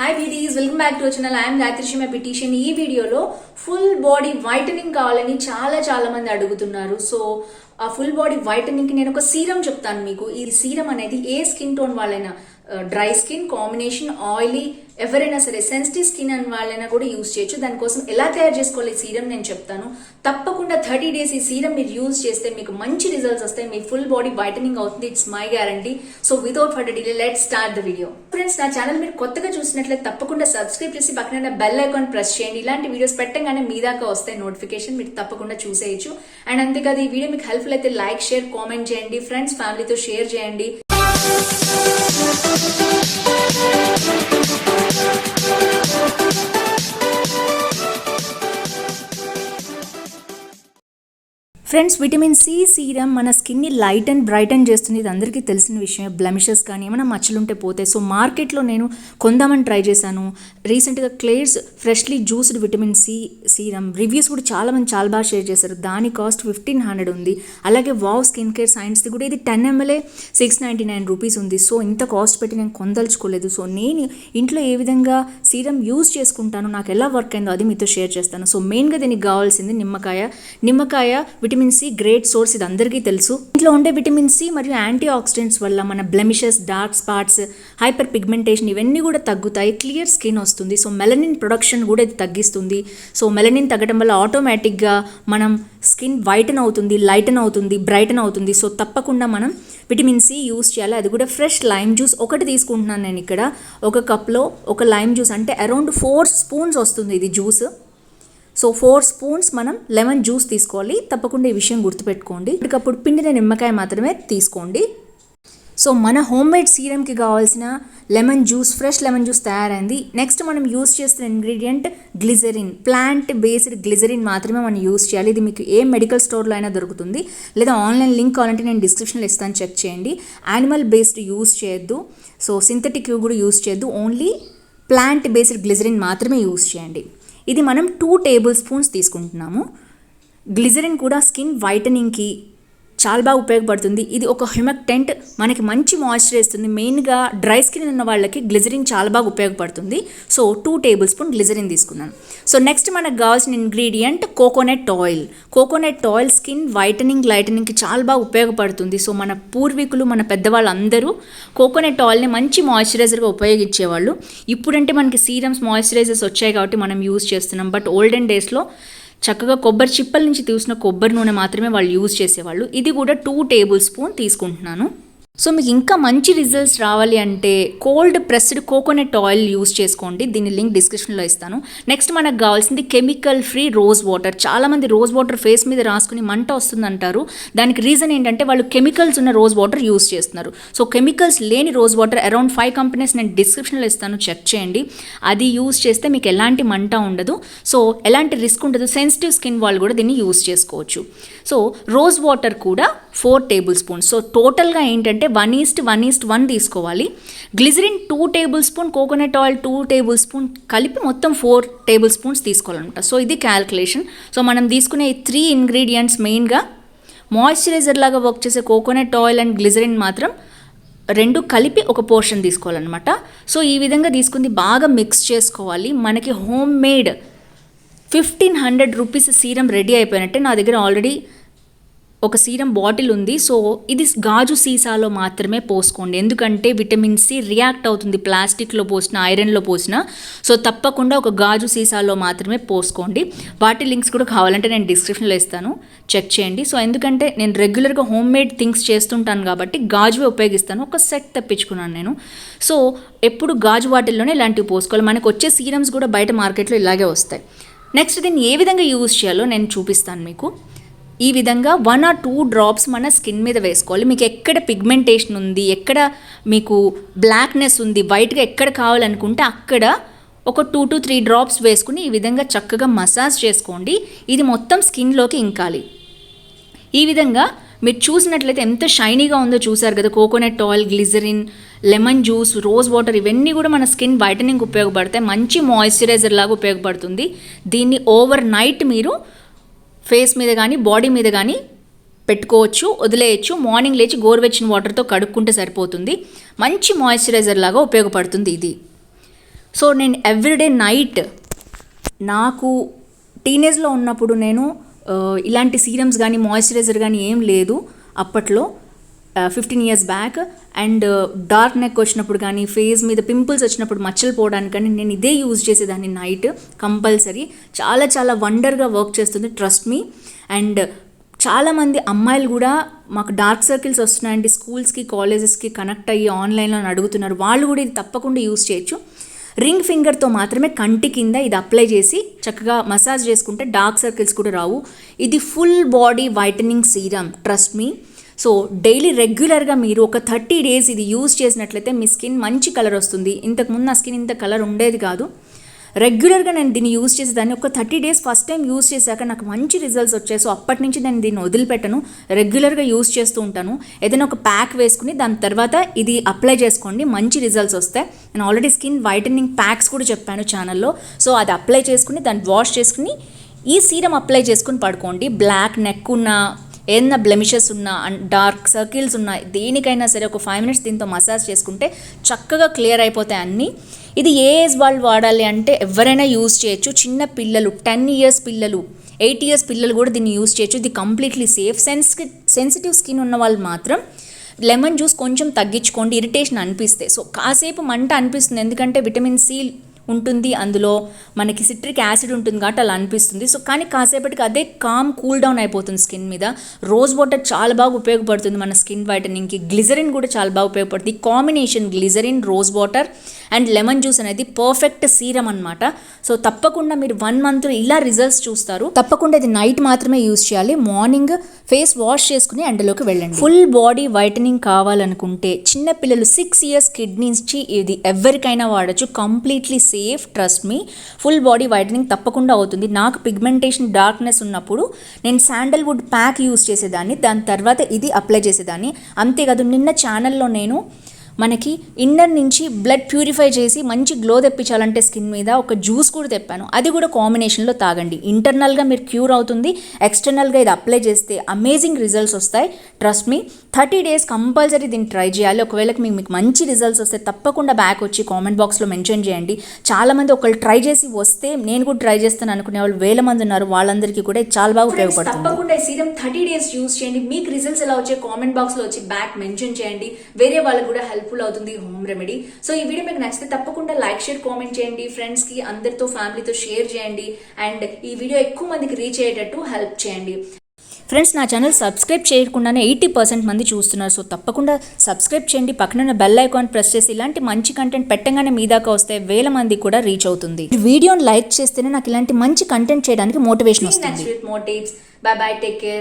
Hi beauties, welcome back to our channel. I am Licorice, my petition. ఈ వీడియోలో full body whitening కావాలని చాలా మంది అడుగుతున్నారు. సో ఆ ఫుల్ బాడీ వైటనింగ్ కి నేను ఒక సీరం చెప్తాను మీకు. ఈ సీరం అనేది ఏ స్కిన్ టోన్ వాళ్ళైనా, డ్రై స్కిన్, కాంబినేషన్, ఆయిలీ, ఎవరైనా సరే సెన్సిటివ్ స్కిన్ అని వాళ్ళైనా కూడా యూజ్ చేయొచ్చు. దానికోసం ఎలా తయారు చేసుకోవాలి ఈ సీరం నేను చెప్తాను. తప్పకుండా 30 days ఈ సీరం మీరు యూజ్ చేస్తే మీకు మంచి రిజల్ట్స్ వస్తాయి. మీ ఫుల్ బాడీ వైటనింగ్ అవుతుంది. It's my guarantee. So without further delay let's start the video. Friends, నా ఛానల్ మీరు కొత్తగా చూసినట్లయితే తప్పకుండా సబ్స్క్రైబ్ చేసి పక్కన బెల్ ఐకాన్ ప్రెస్ చేయండి. ఇలాంటి వీడియోస్ పెట్టగానే మీ దాకా వస్తాయి నోటిఫికేషన్, మీరు తప్పకుండా చూసేయచ్చు. అండ్ అంతేకాదు ఈ వీడియో మీకు హెల్ప్ఫుల్ అయితే లైక్, షేర్, కామెంట్ చేయండి. ఫ్రెండ్స్, ఫ్యామిలీతో షేర్ చేయండి. ఫ్రెండ్స్, విటమిన్ సి సీరం మన స్కిన్ని లైట్ అండ్ బ్రైటన్ చేస్తుంది. ఇది అందరికీ తెలిసిన విషయం. బ్లెమిషెస్ కానీ ఏమైనా మచ్చలుంటే పోతాయి. సో మార్కెట్లో నేను కొందామని ట్రై చేశాను. రీసెంట్గా Klairs freshly juiced vitamin C serum reviews కూడా చాలా బాగా షేర్ చేశారు. దాని కాస్ట్ 1500 ఉంది. అలాగే వావ్ స్కిన్ కేర్ సైన్స్ది కూడా ఇది 10 ml 699 రూపీస్ ఉంది. సో ఇంత కాస్ట్ పెట్టి నేను కొందలుచుకోలేదు. సో నేను ఇంట్లో ఏ విధంగా సీరం యూజ్ చేసుకుంటాను, నాకు ఎలా వర్క్ అయిందో అది మీతో షేర్ చేస్తాను. సో మెయిన్గా దీనికి కావాల్సింది నిమ్మకాయ విటమిన్ సి గ్రేట్ సోర్స్, ఇది అందరికీ తెలుసు. ఇంట్లో ఉండే విటమిన్ సి మరియు యాంటీ ఆక్సిడెంట్స్ వల్ల మన blemishes, dark spots, hyper pigmentation ఇవన్నీ కూడా తగ్గుతాయి. క్లియర్ స్కిన్ వస్తుంది. సో మెలనిన్ ప్రొడక్షన్ కూడా ఇది తగ్గిస్తుంది. సో మెలనిన్ తగ్గడం వల్ల ఆటోమేటిక్గా మనం స్కిన్ వైటన్ అవుతుంది, లైటన్ అవుతుంది, బ్రైటన్ అవుతుంది. సో తప్పకుండా మనం విటమిన్ సి యూస్ చేయాలి. అది కూడా ఫ్రెష్ లైమ్ జ్యూస్ ఒకటి తీసుకుంటున్నాను నేను ఇక్కడ. ఒక కప్లో ఒక లైమ్ జ్యూస్ అంటే అరౌండ్ 4 spoons వస్తుంది ఇది జ్యూస్. సో 4 spoons మనం లెమన్ జ్యూస్ తీసుకోవాలి. తప్పకుండా ఈ విషయం గుర్తుపెట్టుకోండి. ఇప్పటికప్పుడు పిండిన నిమ్మకాయ మాత్రమే తీసుకోండి. సో మన హోమ్ మేడ్ సీరంకి కావాల్సిన lemon juice, fresh lemon juice తయారైంది. నెక్స్ట్ మనం యూజ్ చేస్తున్న ingredient glycerin. Plant based glycerin మాత్రమే మనం యూజ్ చేయాలి. ఇది మీకు ఏ మెడికల్ స్టోర్లో అయినా దొరుకుతుంది, లేదా ఆన్లైన్ లింక్ కావాలంటే నేను డిస్క్రిప్షన్లో ఇస్తాను, చెక్ చేయండి. యానిమల్ బేస్డ్ యూజ్ చేయొద్దు. సో సింథటిక్ కూడా యూజ్ చేయొద్దు. ఓన్లీ ప్లాంట్ బేస్డ్ గ్లిజరిన్ మాత్రమే యూజ్ చేయండి. ఇది మనం 2 tablespoons తీసుకుంటున్నాము. గ్లిజరిన్ కూడా స్కిన్ వైటనింగ్కి చాలా బాగా ఉపయోగపడుతుంది. ఇది ఒక హ్యూమక్టెంట్, మనకి మంచి మాయిశ్చర్ ఇస్తుంది. మెయిన్గా డ్రై స్కిన్ ఉన్న వాళ్ళకి గ్లిజరిన్ చాలా బాగా ఉపయోగపడుతుంది. సో 2 tablespoons గ్లిజరిన్ తీసుకున్నాను. సో నెక్స్ట్ మనకు కావాల్సిన ingredient coconut oil. Coconut oil skin whitening, లైటనింగ్కి చాలా బాగా ఉపయోగపడుతుంది. సో మన పూర్వీకులు, మన పెద్దవాళ్ళు అందరూ కోకోనట్ ఆయిల్ని మంచి మాయిశ్చరైజర్గా ఉపయోగించేవాళ్ళు. ఇప్పుడంటే మనకి సీరమ్స్, మాయిశ్చరైజర్స్ వచ్చాయి కాబట్టి మనం యూజ్ చేస్తున్నాం. బట్ ఓల్డెన్ డేస్లో చక్కగా కొబ్బరి చిప్పల నుంచి తీసిన కొబ్బరి నూనె మాత్రమే వాళ్ళు యూజ్ చేసేవాళ్ళు. ఇది కూడా 2 tablespoons తీసుకుంటున్నాను. సో మీకు ఇంకా మంచి రిజల్ట్స్ రావాలి అంటే cold pressed coconut oil use చేసుకోండి. దీని లింక్ డిస్క్రిప్షన్లో ఇస్తాను. నెక్స్ట్ మనకు కావాల్సింది కెమికల్ ఫ్రీ రోజ్ వాటర్. చాలామంది రోజ్ వాటర్ ఫేస్ మీద రాసుకుని మంట వస్తుందంటారు. దానికి రీజన్ ఏంటంటే వాళ్ళు కెమికల్స్ ఉన్న రోజ్ వాటర్ యూజ్ చేస్తున్నారు. సో కెమికల్స్ లేని రోజ్ వాటర్ అరౌండ్ 5 companies నేను డిస్క్రిప్షన్లో ఇస్తాను, చెక్ చేయండి. అది యూజ్ చేస్తే మీకు ఎలాంటి మంట ఉండదు. సో ఎలాంటి రిస్క్ ఉండదు. సెన్సిటివ్ స్కిన్ వాళ్ళు కూడా దీన్ని యూజ్ చేసుకోవచ్చు. సో రోజ్ వాటర్ కూడా 4 tablespoons. సో టోటల్గా ఏంటంటే 1:1 తీసుకోవాలి. Glycerin 2 tablespoons, coconut oil 2 tablespoons కలిపి మొత్తం 4 tablespoons తీసుకోవాలన్నమాట. సో ఇది క్యాల్కులేషన్. సో మనం తీసుకునే ఈ 3 ingredients మెయిన్గా మాయిశ్చరైజర్ లాగా వర్క్ చేసే కోకోనట్ ఆయిల్ అండ్ గ్లిజరిన్ మాత్రం 2 కలిపి ఒక పోర్షన్ తీసుకోవాలన్నమాట. సో ఈ విధంగా తీసుకుంది బాగా మిక్స్ చేసుకోవాలి. మనకి home made 1500 rupees serum ready అయిపోయినట్టే. నా దగ్గర ఆల్రెడీ ఒక సీరం బాటిల్ ఉంది. సో ఇది గాజు సీసాలో మాత్రమే పోసుకోండి. ఎందుకంటే విటమిన్ సి రియాక్ట్ అవుతుంది ప్లాస్టిక్లో పోసిన, ఐరన్లో పోసిన. సో తప్పకుండా ఒక గాజు సీసాలో మాత్రమే పోసుకోండి. వాటి లింక్స్ కూడా కావాలంటే నేను డిస్క్రిప్షన్లో ఇస్తాను, చెక్ చేయండి. సో ఎందుకంటే నేను రెగ్యులర్గా హోమ్ మేడ్ థింగ్స్ చేస్తుంటాను కాబట్టి గాజువే ఉపయోగిస్తాను. ఒక సెట్ తెప్పించుకున్నాను నేను. సో ఎప్పుడు గాజు వాటిల్లోనే ఇలాంటివి పోసుకోవాలి. మనకు వచ్చే సీరమ్స్ కూడా బయట మార్కెట్లో ఇలాగే వస్తాయి. నెక్స్ట్ దీన్ని ఏ విధంగా యూజ్ చేయాలో నేను చూపిస్తాను మీకు. ఈ విధంగా 1 or 2 drops మన స్కిన్ మీద వేసుకోవాలి. మీకు ఎక్కడ పిగ్మెంటేషన్ ఉంది, ఎక్కడ మీకు బ్లాక్నెస్ ఉంది, వైట్గా ఎక్కడ కావాలనుకుంటే అక్కడ ఒక 2 to 3 drops వేసుకుని ఈ విధంగా చక్కగా మసాజ్ చేసుకోండి. ఇది మొత్తం స్కిన్లోకి ఇంకాలి. ఈ విధంగా మీరు చూసినట్లయితే ఎంత షైనీగా ఉందో చూసారు కదా. Coconut oil, glycerin, lemon juice, rose water ఇవన్నీ కూడా మన స్కిన్ వైటనింగ్ ఉపయోగపడతాయి. మంచి మాయిశ్చరైజర్ లాగా ఉపయోగపడుతుంది. దీన్ని ఓవర్ నైట్ మీరు ఫేస్ మీద కానీ బాడీ మీద కానీ పెట్టుకోవచ్చు, వదిలేయచ్చు. మార్నింగ్ లేచి గోరువెచ్చని వాటర్తో కడుక్కుంటే సరిపోతుంది. మంచి మాయిశ్చరైజర్ లాగా ఉపయోగపడుతుంది ఇది. సో నేను ఎవ్రీడే నైట్, నాకు టీనేజ్లో ఉన్నప్పుడు నేను ఇలాంటి సీరమ్స్ కానీ మాయిశ్చరైజర్ కానీ ఏం లేదు అప్పట్లో, 15 years back. And dark neck వచ్చినప్పుడు కానీ, ఫేస్ మీద పింపుల్స్ వచ్చినప్పుడు మచ్చలు పోవడానికి కానీ నేను ఇదే యూజ్ చేసేదాన్ని నైట్ కంపల్సరీ. చాలా చాలా వండర్గా వర్క్ చేస్తుంది, ట్రస్ట్ మీ. అండ్ చాలామంది అమ్మాయిలు కూడా మాకు డార్క్ సర్కిల్స్ వస్తున్నాయండి, స్కూల్స్కి కాలేజెస్కి కనెక్ట్ అయ్యి ఆన్లైన్లో అడుగుతున్నారు, వాళ్ళు కూడా ఇది తప్పకుండా యూజ్ చేయొచ్చు. రింగ్ ఫింగర్తో మాత్రమే కంటి కింద ఇది అప్లై చేసి చక్కగా మసాజ్ చేసుకుంటే డార్క్ సర్కిల్స్ కూడా రావు. ఇది full body whitening serum, trust me. So daily రెగ్యులర్గా మీరు ఒక 30 days ఇది యూజ్ చేసినట్లయితే మీ స్కిన్ మంచి కలర్ వస్తుంది. ఇంతకుముందు నా స్కిన్ ఇంత కలర్ ఉండేది కాదు. రెగ్యులర్గా నేను దీన్ని యూజ్ చేసేదాన్ని. ఒక 30 days ఫస్ట్ టైం యూజ్ చేశాక నాకు మంచి రిజల్ట్స్ వచ్చాయి. సో అప్పటి నుంచి నేను దీన్ని వదిలిపెట్టను, రెగ్యులర్గా యూజ్ చేస్తూ ఉంటాను. ఏదైనా ఒక ప్యాక్ వేసుకుని దాని తర్వాత ఇది అప్లై చేసుకోండి, మంచి రిజల్ట్స్ వస్తాయి. నేను ఆల్రెడీ స్కిన్ వైటనింగ్ ప్యాక్స్ కూడా చెప్పాను ఛానల్లో. సో అది అప్లై చేసుకుని దాన్ని వాష్ చేసుకుని ఈ సీరం అప్లై చేసుకుని పడుకోండి. బ్లాక్ నెక్ ఉన్న, ఏదైనా బ్లెమిషెస్ ఉన్నా, డార్క్ సర్కిల్స్ ఉన్నా, దేనికైనా సరే ఒక 5 minutes దీంతో మసాజ్ చేసుకుంటే చక్కగా క్లియర్ అయిపోతాయి అన్నీ. ఇది ఏ ఏజ్ వాళ్ళు వాడాలి అంటే ఎవరైనా యూజ్ చేయొచ్చు. చిన్న పిల్లలు, 10 years పిల్లలు, 8 years పిల్లలు కూడా దీన్ని యూజ్ చేయొచ్చు. ఇది కంప్లీట్లీ సేఫ్. సెన్సిటివ్ స్కిన్ ఉన్న వాళ్ళు మాత్రం లెమన్ జ్యూస్ కొంచెం తగ్గించుకోండి, ఇరిటేషన్ అనిపిస్తే. సో కాసేపు మంట అనిపిస్తుంది, ఎందుకంటే విటమిన్ సి ఉంటుంది, అందులో మనకి సిట్రిక్ యాసిడ్ ఉంటుంది కాబట్టి అలా అనిపిస్తుంది. సో కానీ కాసేపటికి అదే కూల్ డౌన్ అయిపోతుంది స్కిన్ మీద. రోజ్ వాటర్ చాలా బాగా ఉపయోగపడుతుంది మన స్కిన్ వైటనింగ్కి. గ్లిజరిన్ కూడా చాలా బాగా ఉపయోగపడుతుంది. ఈ combination glycerin, rose water and lemon juice అనేది పర్ఫెక్ట్ సీరం అనమాట. సో తప్పకుండా మీరు 1 month ఇలా రిజల్ట్స్ చూస్తారు. తప్పకుండా ఇది నైట్ మాత్రమే యూజ్ చేయాలి. మార్నింగ్ ఫేస్ వాష్ చేసుకుని ఎండలోకి వెళ్ళండి. ఫుల్ బాడీ వైటనింగ్ కావాలనుకుంటే చిన్నపిల్లలు 6 years కిడ్ నుంచి ఇది ఎవరికైనా వాడచ్చు, completely safe, trust me. Full body whitening తప్పకుండా అవుతుంది. నాకు పిగ్మెంటేషన్, డార్క్నెస్ ఉన్నప్పుడు నేను శాండల్వుడ్ ప్యాక్ యూజ్ చేసేదాన్ని, దాని తర్వాత ఇది అప్లై చేసేదాన్ని. అంతేకాదు నిన్న ఛానల్లో నేను మనకి ఇన్నర్ నుంచి బ్లడ్ ప్యూరిఫై చేసి మంచి గ్లో తెప్పించాలంటే స్కిన్ మీద ఒక జ్యూస్ కూడా తెప్పాను. అది కూడా కాంబినేషన్లో తాగండి. ఇంటర్నల్గా మీరు క్యూర్ అవుతుంది, ఎక్స్టర్నల్గా ఇది అప్లై చేస్తే అమేజింగ్ రిజల్ట్స్ వస్తాయి, ట్రస్ట్ మీ. 30 days కంపల్సరీ దీన్ని ట్రై చేయాలి. ఒకవేళ మీకు మంచి రిజల్ట్స్ వస్తే తప్పకుండా బ్యాక్ వచ్చి కామెంట్ బాక్స్లో మెన్షన్ చేయండి. చాలామంది ఒకళ్ళు ట్రై చేసి వస్తే నేను కూడా ట్రై చేస్తాను అనుకునే వాళ్ళు వేల మంది ఉన్నారు. వాళ్ళందరికీ కూడా చాలా బాగా ఉపయోగపడుతుంది. తప్పకుండా ఈ సీరం 30 days యూజ్ చేయండి. మీకు రిజల్ట్స్ ఎలా వచ్చాయి కామెంట్ బాక్స్లో వచ్చి బ్యాక్ మెన్షన్ చేయండి. వేరే వాళ్ళకి కూడా హెల్ప్ఫుల్ అవుతుంది హోమ్ రెమెడీ. సో ఈ వీడియో మీకు నచ్చితే తప్పకుండా లైక్, షేర్, కామెంట్ చేయండి. ఫ్రెండ్స్ కి, అందరితో, ఫ్యామిలీతో షేర్ చేయండి. అండ్ ఈ వీడియో ఎక్కువ మందికి రీచ్ అయ్యేటట్టు హెల్ప్ చేయండి. ఫ్రెండ్స్, నా ఛానల్ సబ్స్క్రైబ్ చేయకుండానే 80% మంది చూస్తున్నారు. సో తప్పకుండా సబ్స్క్రైబ్ చేయండి. పక్కన బెల్ ఐకాన్ ప్రెస్ చేసి ఇలాంటి మంచి కంటెంట్ పెట్టగానే మీ దాకా వస్తే వేల మంది కూడా రీచ్ అవుతుంది. వీడియోని లైక్ చేస్తేనే నాకు ఇలాంటి మంచి కంటెంట్ చేయడానికి మోటివేషన్ వస్తుంది. By by, take care.